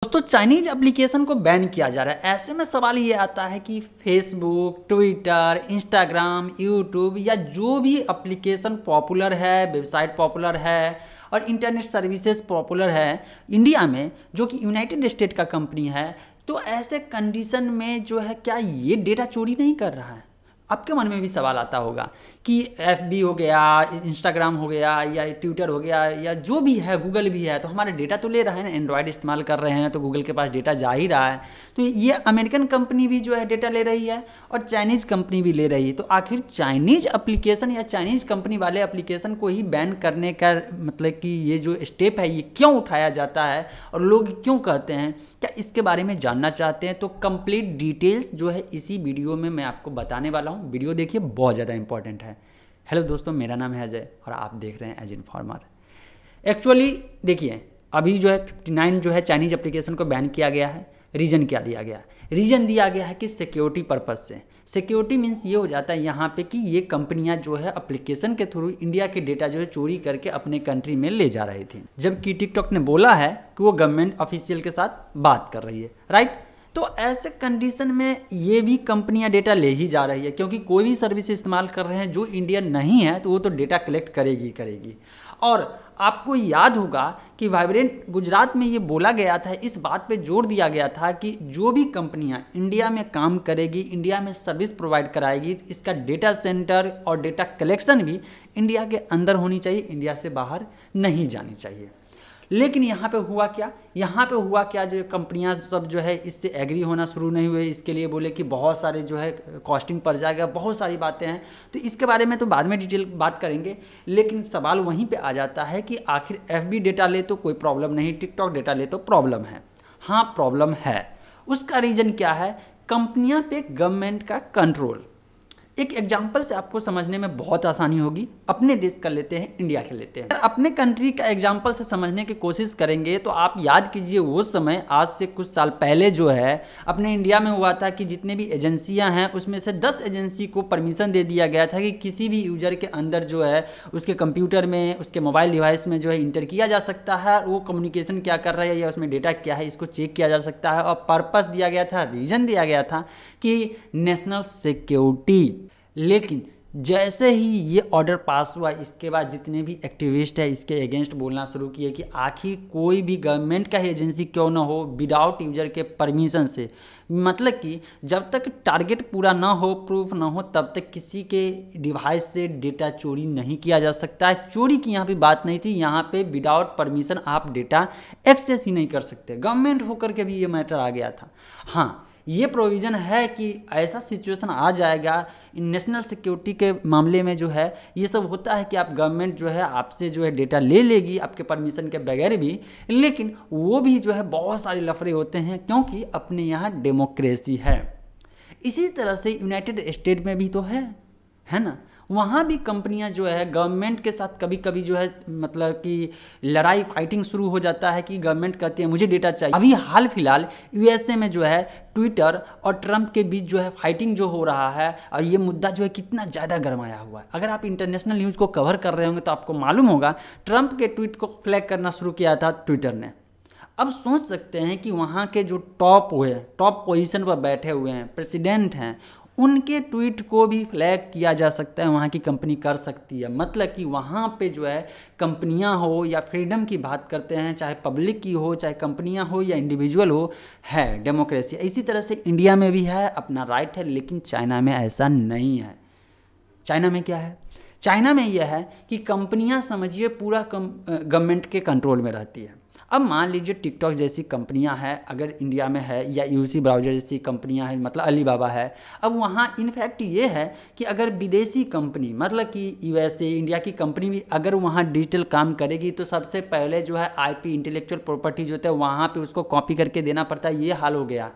दोस्तों Chinese application को ban किया जा रहा है। ऐसे में सवाल ये आता है कि फेसबुक, ट्विटर, इंस्टाग्राम, यूट्यूब या जो भी एप्लीकेशन पॉपुलर है, वेबसाइट पॉपुलर है और इंटरनेट सर्विसेज पॉपुलर है इंडिया में, जो कि यूनाइटेड स्टेट का कंपनी है, तो ऐसे कंडीशन में जो है क्या ये डेटा चोरी नहीं कर रहा है? आपके मन में भी सवाल आता होगा कि FB हो गया, इंस्टाग्राम हो गया या ट्विटर हो गया या जो भी है, गूगल भी है, तो हमारे डेटा तो ले रहा है ना। एंड्रॉयड इस्तेमाल कर रहे हैं तो गूगल के पास डेटा जा ही रहा है। तो ये अमेरिकन कंपनी भी जो है डेटा ले रही है और चाइनीज़ कंपनी भी ले रही है। तो आखिर चाइनीज़ एप्लीकेशन या चाइनीज़ कंपनी वाले एप्लीकेशन को ही बैन करने का मतलब कि ये जो स्टेप है ये क्यों उठाया जाता है और लोग क्यों कहते हैं, क्या इसके बारे में जानना चाहते हैं? तो कंप्लीट डिटेल्स जो है इसी वीडियो में मैं आपको बताने वाला हूँ। वीडियो देखिए, बहुत ज़्यादा इंपॉर्टेंट है। हेलो दोस्तों, मेरा नाम है अजय और आप देख रहे हैं एज इन्फॉर्मर। एक्चुअली देखिए, अभी जो है 59 जो है चाइनीज एप्लीकेशन को बैन किया गया है। रीज़न क्या दिया गया है? रीज़न दिया गया है कि सिक्योरिटी पर्पज़ से। सिक्योरिटी मीन्स ये हो जाता है यहाँ पे कि ये कंपनियाँ जो है एप्लीकेशन के थ्रू इंडिया के डेटा जो है चोरी करके अपने कंट्री में ले जा रही थी, जबकि टिकटॉक ने बोला है कि वो गवर्नमेंट ऑफिशियल के साथ बात कर रही है, राइट। तो ऐसे कंडीशन में ये भी कंपनियां डेटा ले ही जा रही है, क्योंकि कोई भी सर्विस इस्तेमाल कर रहे हैं जो इंडियन नहीं है तो वो तो डेटा कलेक्ट करेगी। और आपको याद होगा कि वाइब्रेंट गुजरात में ये बोला गया था, इस बात पे जोर दिया गया था कि जो भी कंपनियां इंडिया में काम करेगी, इंडिया में सर्विस प्रोवाइड कराएगी, इसका डेटा सेंटर और डेटा कलेक्शन भी इंडिया के अंदर होनी चाहिए, इंडिया से बाहर नहीं जानी चाहिए। लेकिन यहाँ पे हुआ क्या, जो कंपनियां सब जो है इससे एग्री होना शुरू नहीं हुए। इसके लिए बोले कि बहुत सारे जो है कॉस्टिंग पड़ जाएगा, बहुत सारी बातें हैं। तो इसके बारे में तो बाद में डिटेल बात करेंगे। लेकिन सवाल वहीं पे आ जाता है कि आखिर FB डेटा ले तो कोई प्रॉब्लम नहीं, टिकटॉक डेटा ले तो प्रॉब्लम है। हाँ, प्रॉब्लम है। उसका रीज़न क्या है? कंपनियाँ पे गवर्नमेंट का कंट्रोल। एक एग्जाम्पल से आपको समझने में बहुत आसानी होगी। अपने देश का लेते हैं, इंडिया के लेते हैं। अपने कंट्री का एग्जाम्पल से समझने की कोशिश करेंगे तो आप याद कीजिए वो समय, आज से कुछ साल पहले जो है अपने इंडिया में हुआ था कि जितने भी एजेंसियां हैं उसमें से 10 एजेंसी को परमिशन दे दिया गया था कि किसी भी यूजर के अंदर जो है उसके कंप्यूटर में, उसके मोबाइल डिवाइस में जो है इंटर किया जा सकता है। वो कम्युनिकेशन क्या कर रहा है या उसमें डेटा क्या है, इसको चेक किया जा सकता है। और पर्पस दिया गया था, रीज़न दिया गया था कि नेशनल सिक्योरिटी। लेकिन जैसे ही ये ऑर्डर पास हुआ, इसके बाद जितने भी एक्टिविस्ट है इसके अगेंस्ट बोलना शुरू किए कि आखिर कोई भी गवर्नमेंट का एजेंसी क्यों ना हो विदाउट यूजर के परमिशन से, मतलब कि जब तक टारगेट पूरा ना हो, प्रूफ ना हो, तब तक किसी के डिवाइस से डेटा चोरी नहीं किया जा सकता है। चोरी की यहाँ पे बात नहीं थी, यहाँ पे विदाउट परमिशन आप डेटा एक्सेस ही नहीं कर सकते। गवर्नमेंट होकर के भी ये मैटर आ गया था। हाँ, ये प्रोविज़न है कि ऐसा सिचुएशन आ जाएगा नेशनल सिक्योरिटी के मामले में, जो है ये सब होता है कि आप गवर्नमेंट जो है आपसे जो है डेटा ले लेगी आपके परमिशन के बगैर भी। लेकिन वो भी जो है बहुत सारे लफड़े होते हैं, क्योंकि अपने यहाँ डेमोक्रेसी है। इसी तरह से यूनाइटेड स्टेट में भी तो है ना। वहाँ भी कंपनियां जो है गवर्नमेंट के साथ कभी कभी जो है मतलब कि लड़ाई फाइटिंग शुरू हो जाता है कि गवर्नमेंट कहती है मुझे डेटा चाहिए। अभी हाल फिलहाल USA में जो है ट्विटर और ट्रंप के बीच जो है फाइटिंग जो हो रहा है, और ये मुद्दा जो है कितना ज़्यादा गरमाया हुआ है। अगर आप इंटरनेशनल न्यूज़ को कवर कर रहे होंगे तो आपको मालूम होगा ट्रंप के ट्वीट को फ्लैग करना शुरू किया था ट्विटर ने। अब सोच सकते हैं कि वहाँ के जो टॉप पोजीशन पर बैठे हुए हैं, प्रेसिडेंट हैं, उनके ट्वीट को भी फ्लैग किया जा सकता है, वहाँ की कंपनी कर सकती है। मतलब कि वहाँ पे जो है कंपनियाँ हो या फ्रीडम की बात करते हैं, चाहे पब्लिक की हो, चाहे कंपनियाँ हो या इंडिविजुअल हो, है डेमोक्रेसी। इसी तरह से इंडिया में भी है, अपना राइट है। लेकिन चाइना में ऐसा नहीं है। चाइना में क्या है? चाइना में यह है कि कंपनियाँ समझिए पूरा गवर्नमेंट के कंट्रोल में रहती है। अब मान लीजिए टिकटॉक जैसी कंपनियां हैं अगर इंडिया में है, या UC ब्राउज़र जैसी कंपनियां हैं, मतलब अलीबाबा है। अब वहाँ इनफैक्ट ये है कि अगर विदेशी कंपनी, मतलब कि USA, इंडिया की कंपनी भी अगर वहाँ डिजिटल काम करेगी तो सबसे पहले जो है IP इंटेलेक्चुअल प्रॉपर्टी जो होता है वहाँ पे उसको कॉपी करके देना पड़ता है। ये हाल हो गया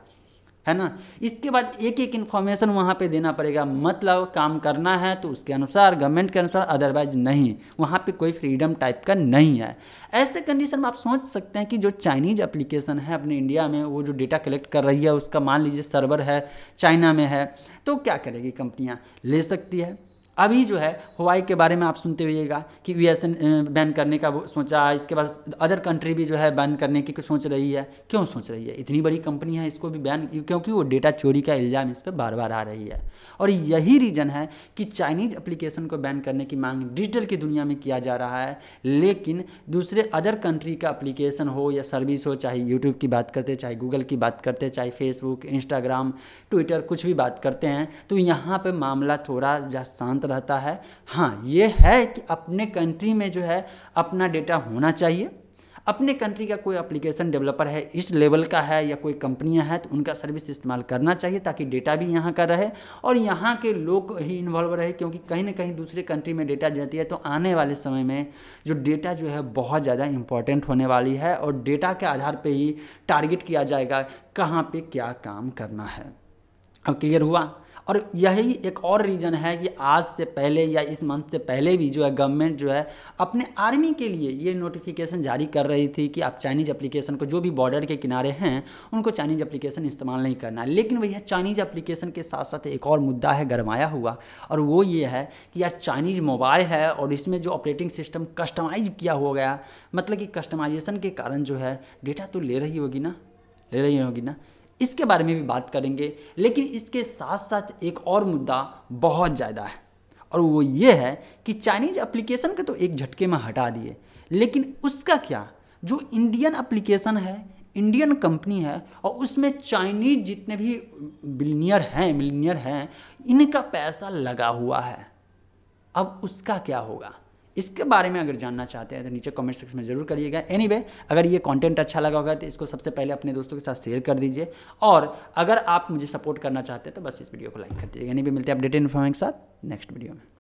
है ना। इसके बाद एक एक इन्फॉर्मेशन वहाँ पे देना पड़ेगा। मतलब काम करना है तो उसके अनुसार, गवर्नमेंट के अनुसार, अदरवाइज नहीं। वहाँ पे कोई फ्रीडम टाइप का नहीं है। ऐसे कंडीशन में आप सोच सकते हैं कि जो चाइनीज एप्लीकेशन है अपने इंडिया में, वो जो डेटा कलेक्ट कर रही है उसका मान लीजिए सर्वर है चाइना में है, तो क्या करेगी कंपनियाँ? ले सकती है। अभी जो है हुआई के बारे में आप सुनते होइएगा कि यूएस बैन करने का वो सोचा, इसके बाद अदर कंट्री भी जो है बैन करने की सोच रही है। क्यों सोच रही है? इतनी बड़ी कंपनी है, इसको भी बैन, क्योंकि वो डेटा चोरी का इल्ज़ाम इस पर बार बार आ रही है। और यही रीज़न है कि चाइनीज़ एप्लीकेशन को बैन करने की मांग डिजिटल की दुनिया में किया जा रहा है, लेकिन दूसरे अदर कंट्री का एप्लीकेशन हो या सर्विस हो, चाहे यूट्यूब की बात करते, चाहे गूगल की बात करते, चाहे फेसबुक, इंस्टाग्राम, ट्विटर, कुछ भी बात करते हैं, तो यहाँ पे मामला थोड़ा शांत रहता है। हाँ, ये है कि अपने कंट्री में जो है अपना डेटा होना चाहिए। अपने कंट्री का कोई एप्लीकेशन डेवलपर है, इस लेवल का है या कोई कंपनियां हैं, तो उनका सर्विस इस्तेमाल करना चाहिए ताकि डेटा भी यहाँ का रहे और यहाँ के लोग ही इन्वॉल्व रहे, क्योंकि कहीं ना कहीं दूसरे कंट्री में डेटा जाती है तो आने वाले समय में जो डेटा जो है बहुत ज़्यादा इंपॉर्टेंट होने वाली है और डेटा के आधार पर ही टारगेट किया जाएगा कहाँ पर क्या काम करना है। अब क्लियर हुआ? और यही एक और रीज़न है कि आज से पहले या इस मंथ से पहले भी जो है गवर्नमेंट जो है अपने आर्मी के लिए ये नोटिफिकेशन जारी कर रही थी कि आप चाइनीज़ एप्लीकेशन को, जो भी बॉर्डर के किनारे हैं उनको चाइनीज़ एप्लीकेशन इस्तेमाल नहीं करना है। लेकिन भैया चाइनीज़ एप्लीकेशन के साथ साथ एक और मुद्दा है गरमाया हुआ, और वो ये है कि यार चाइनीज़ मोबाइल है और इसमें जो ऑपरेटिंग सिस्टम कस्टमाइज़ किया हो गया, मतलब कि कस्टमाइजेशन के कारण जो है डेटा तो ले रही होगी ना, इसके बारे में भी बात करेंगे। लेकिन इसके साथ साथ एक और मुद्दा बहुत ज़्यादा है, और वो ये है कि चाइनीज एप्लीकेशन को तो एक झटके में हटा दिए, लेकिन उसका क्या, जो इंडियन एप्लीकेशन है, इंडियन कंपनी है और उसमें चाइनीज जितने भी मिलीनियर हैं इनका पैसा लगा हुआ है, अब उसका क्या होगा? इसके बारे में अगर जानना चाहते हैं तो नीचे कमेंट सेक्शन में ज़रूर करिएगा। एनीवे, अगर ये कंटेंट अच्छा लगा होगा तो इसको सबसे पहले अपने दोस्तों के साथ शेयर कर दीजिए, और अगर आप मुझे सपोर्ट करना चाहते हैं तो बस इस वीडियो को लाइक कर दीजिएगा। एनीवे, मिलते हैं अपडेटेड इन्फॉर्मेशन के साथ नेक्स्ट वीडियो में।